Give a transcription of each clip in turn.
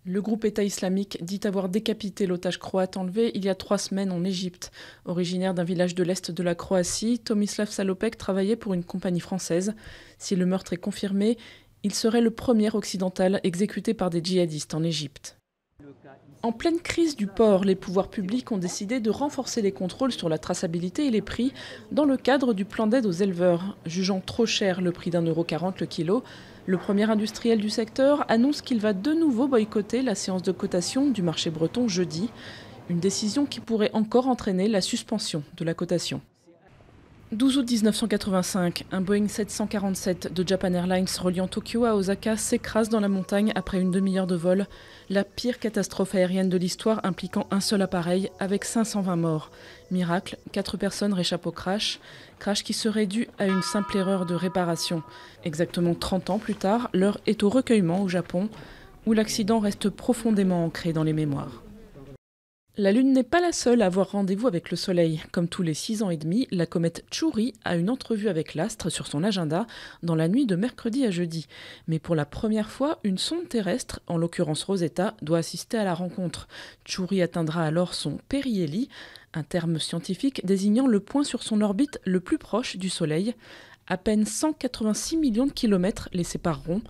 Le groupe État islamique dit avoir décapité l'otage croate enlevé il y a 3 semaines en Égypte. Originaire d'un village de l'est de la Croatie, Tomislav Salopek travaillait pour une compagnie française. Si le meurtre est confirmé, il serait le premier occidental exécuté par des djihadistes en Égypte. En pleine crise du porc, les pouvoirs publics ont décidé de renforcer les contrôles sur la traçabilité et les prix dans le cadre du plan d'aide aux éleveurs. Jugeant trop cher le prix d'1,40 € le kilo, le premier industriel du secteur annonce qu'il va de nouveau boycotter la séance de cotation du marché breton jeudi, une décision qui pourrait encore entraîner la suspension de la cotation. 12 août 1985, un Boeing 747 de Japan Airlines reliant Tokyo à Osaka s'écrase dans la montagne après une demi-heure de vol. La pire catastrophe aérienne de l'histoire impliquant un seul appareil avec 520 morts. Miracle, 4 personnes réchappent au crash. Crash qui serait dû à une simple erreur de réparation. Exactement 30 ans plus tard, l'heure est au recueillement au Japon, où l'accident reste profondément ancré dans les mémoires. La Lune n'est pas la seule à avoir rendez-vous avec le Soleil. Comme tous les 6 ans et demi, la comète Chury a une entrevue avec l'astre sur son agenda dans la nuit de mercredi à jeudi. Mais pour la première fois, une sonde terrestre, en l'occurrence Rosetta, doit assister à la rencontre. Chury atteindra alors son périhélie, un terme scientifique désignant le point sur son orbite le plus proche du Soleil. À peine 186 millions de kilomètres les sépareront,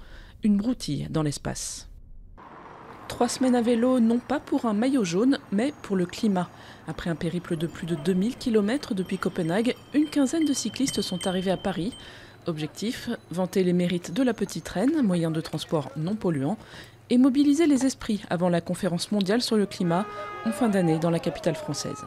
une broutille dans l'espace. 3 semaines à vélo, non pas pour un maillot jaune, mais pour le climat. Après un périple de plus de 2000 km depuis Copenhague, une quinzaine de cyclistes sont arrivés à Paris. Objectif, vanter les mérites de la petite reine, moyen de transport non polluant, et mobiliser les esprits avant la conférence mondiale sur le climat en fin d'année dans la capitale française.